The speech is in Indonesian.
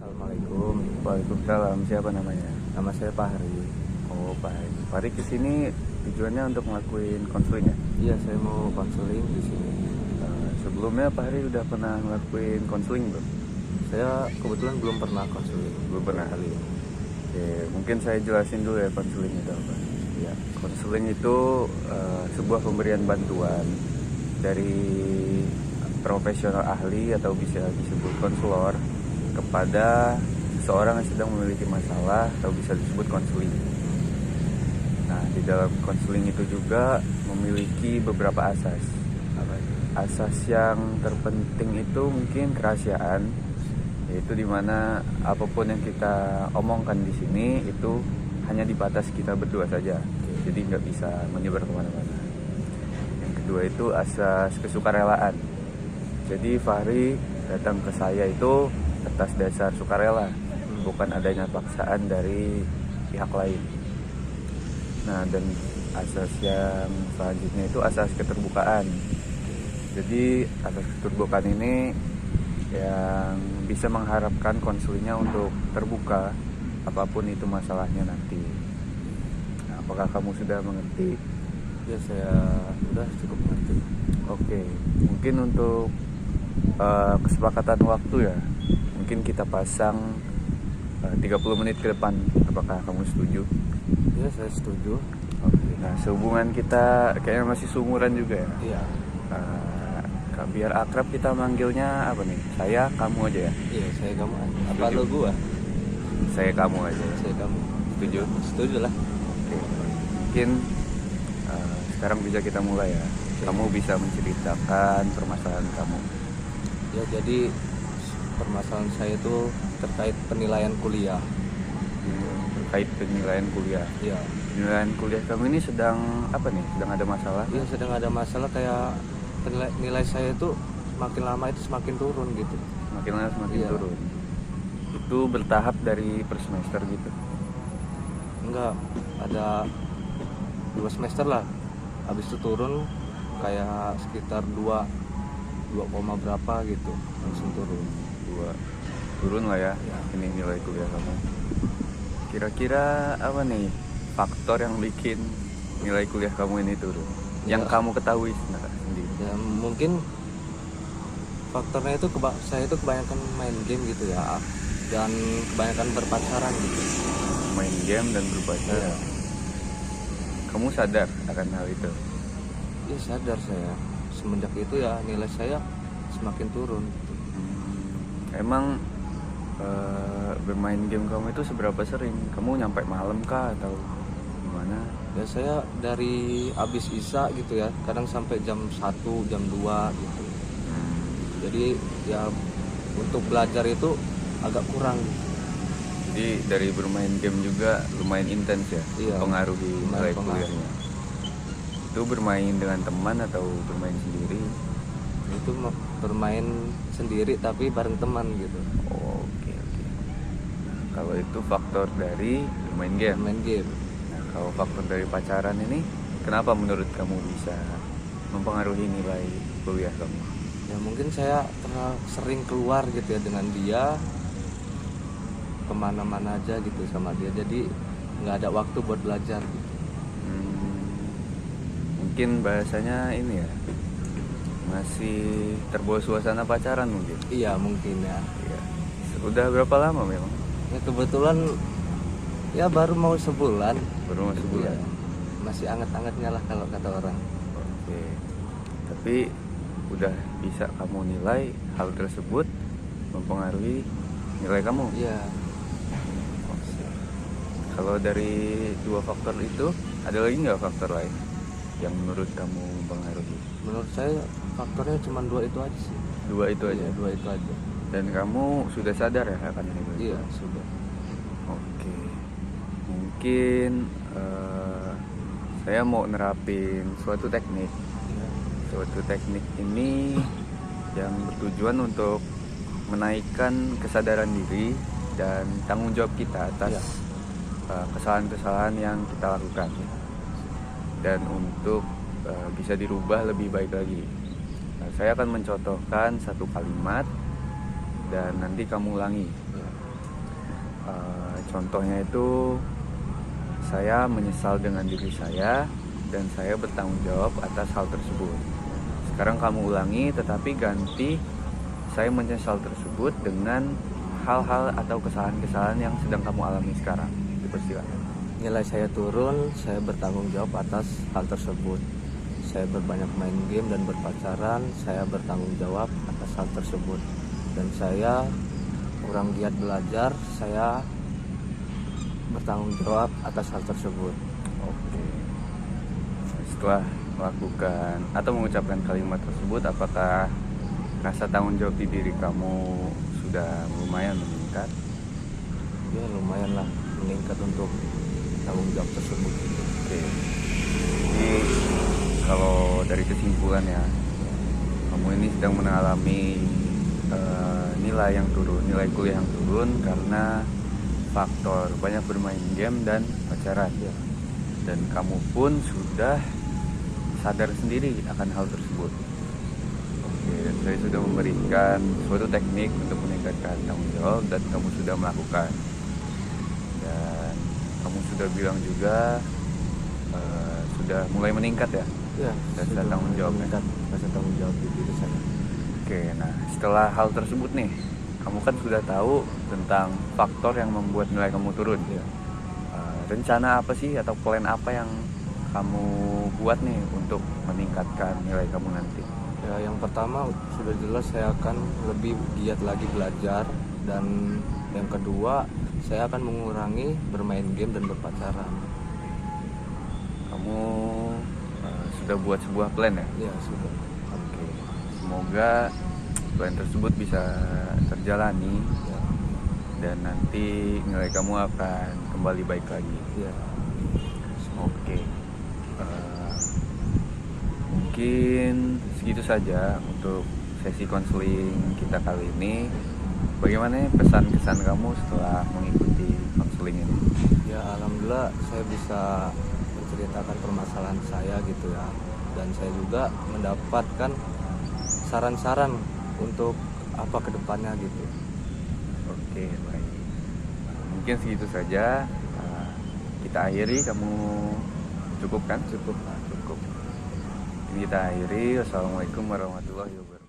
Assalamualaikum. Waalaikumsalam. Siapa namanya? Nama saya Fahri. Oh, Pak Farid kesini tujuannya untuk ngelakuin konseling ya? Iya, saya mau konseling di sini. Sebelumnya Pak Hari udah pernah ngelakuin konseling belum? Saya kebetulan belum pernah konseling. Belum pernah. Kali ini. Oke, mungkin saya jelasin dulu ya konseling itu apa. Iya. Konseling itu sebuah pemberian bantuan dari profesional ahli atau bisa disebut konselor kepada seseorang yang sedang memiliki masalah atau bisa disebut konseling. Nah, di dalam konseling itu juga memiliki beberapa asas. Asas yang terpenting itu mungkin kerahasiaan, yaitu dimana apapun yang kita omongkan di sini itu hanya di batas kita berdua saja, jadi nggak bisa menyebar kemana-mana. Yang kedua itu asas kesukarelaan. Jadi Fahri datang ke saya itu atas dasar sukarela, bukan adanya paksaan dari pihak lain. Nah, dan asas yang selanjutnya itu asas keterbukaan. Jadi asas keterbukaan ini yang bisa mengharapkan konselingnya untuk terbuka apapun itu masalahnya nanti. Nah, apakah kamu sudah mengerti? Ya, saya udah cukup mengerti. Oke, mungkin untuk kesepakatan waktu ya, mungkin kita pasang 30 menit ke depan. Apakah kamu setuju? Ya, saya setuju. Oke. Nah, sehubungan kita kayaknya masih seumuran juga ya. Iya. Biar akrab kita manggilnya apa nih? Saya, kamu aja ya? Iya, saya kamu. Apa Setuju. lo gua? Saya, kamu aja. Saya kamu. Setuju? Setuju lah. Oke. Mungkin sekarang bisa kita mulai ya. Oke. Kamu bisa menceritakan permasalahan kamu. Ya, jadi permasalahan saya itu terkait penilaian kuliah. Terkait penilaian kuliah. Iya. Penilaian kuliah kamu ini sedang apa nih? Sedang ada masalah? Iya, sedang ada masalah kayak nilai saya itu makin lama itu semakin turun gitu. Semakin lama semakin Iya. turun. Itu bertahap dari per semester gitu. Enggak, ada 2 semester lah. Habis itu turun kayak sekitar 2 koma berapa gitu, langsung turun. Turun lah ya. Ya. Ini nilai kuliah kamu. Kira-kira apa nih faktor yang bikin nilai kuliah kamu ini turun? Yang Ya. kamu ketahui sendiri. Ya, mungkin faktornya itu saya itu kebanyakan main game gitu ya, dan kebanyakan berpacaran gitu. Main game dan berpacaran. Iya. Kamu sadar akan hal itu? Ya, sadar saya. Semenjak itu ya nilai saya semakin turun gitu. Emang bermain game kamu itu seberapa sering? Kamu nyampe malam kah atau gimana? Ya, saya dari abis isya gitu ya, kadang sampai jam 1, jam 2 gitu. Jadi ya untuk belajar itu agak kurang. Jadi dari bermain game juga lumayan intens ya? Iya, Mempengaruhi nilai lumayan kuliahnya. Itu bermain dengan teman atau bermain sendiri? Itu bermain sendiri tapi bareng teman gitu. Oh, oke. Nah, kalau itu faktor dari bermain game. Main game. Nah, kalau faktor dari pacaran ini, kenapa menurut kamu bisa mempengaruhi nilai kuliah kamu? Ya, mungkin saya terlalu sering keluar gitu ya dengan dia, kemana-mana aja gitu sama dia, jadi nggak ada waktu buat belajar gitu. Mungkin bahasanya ini ya, masih terbawa suasana pacaran mungkin. Iya, mungkin ya. Iya. Udah berapa lama memang? Ya, kebetulan ya baru mau sebulan. Baru masuk bulan. Iya, masih anget-angetnya lah kalau kata orang. Oke. Tapi udah bisa kamu nilai hal tersebut mempengaruhi nilai kamu. Iya. Kalau dari dua faktor itu, ada lagi nggak faktor lain yang menurut kamu mempengaruhi? Menurut saya faktornya cuma 2 itu aja sih. Dua itu aja. Iya, 2 itu aja. Dan kamu sudah sadar ya akan itu? Iya, sudah. Oke. Mungkin saya mau nerapin suatu teknik. Iya. Suatu teknik ini yang bertujuan untuk menaikkan kesadaran diri dan tanggung jawab kita atas kesalahan-kesalahan yang kita lakukan, dan untuk bisa dirubah lebih baik lagi. Saya akan mencontohkan satu kalimat dan nanti kamu ulangi. Contohnya itu saya menyesal dengan diri saya dan saya bertanggung jawab atas hal tersebut. Sekarang kamu ulangi, tetapi ganti saya menyesal tersebut dengan hal-hal atau kesalahan-kesalahan yang sedang kamu alami sekarang. Dipersilakan. Nilai saya turun, saya bertanggung jawab atas hal tersebut. Saya berbanyak main game dan berpacaran, saya bertanggung jawab atas hal tersebut. Dan saya kurang giat belajar, saya bertanggung jawab atas hal tersebut. Oke. Setelah melakukan atau mengucapkan kalimat tersebut, apakah rasa tanggung jawab di diri kamu sudah lumayan meningkat? Ya lumayan lah meningkat untuk tanggung jawab tersebut. Oke. Jadi kalau dari kesimpulannya, kamu ini sedang mengalami nilai yang turun, nilai kuliah yang turun karena faktor banyak bermain game dan pacaran. Ya. Dan kamu pun sudah sadar sendiri akan hal tersebut. Oke, dan saya sudah memberikan suatu teknik untuk meningkatkan tanggung jawab dan kamu sudah melakukan. Dan kamu sudah bilang juga sudah mulai meningkat ya. Ya, Rasa sudah tanggung jawabnya. meningkat rasa tanggung jawab di diri saya. Oke, nah setelah hal tersebut nih, kamu kan sudah tahu tentang faktor yang membuat nilai kamu turun. Ya. Rencana apa sih atau plan apa yang kamu buat nih untuk meningkatkan nilai kamu nanti? Ya, yang pertama sudah jelas saya akan lebih giat lagi belajar, dan yang kedua saya akan mengurangi bermain game dan berpacaran. Kamu sudah buat sebuah plan ya? Ya sudah. Oke. Semoga plan tersebut bisa terjalani Ya. dan nanti nilai kamu akan kembali baik lagi. Ya. Oke. Mungkin segitu saja untuk sesi konseling kita kali ini. Bagaimana pesan-kesan kamu setelah mengikuti konseling ini? Ya, alhamdulillah saya bisa menceritakan permasalahan saya gitu ya, dan saya juga mendapatkan saran-saran untuk apa kedepannya gitu. Oke, baik. Mungkin segitu saja. Kita akhiri. Kamu cukup kan? Cukup lah. Cukup. Ini kita akhiri. Wassalamualaikum warahmatullahi wabarakatuh.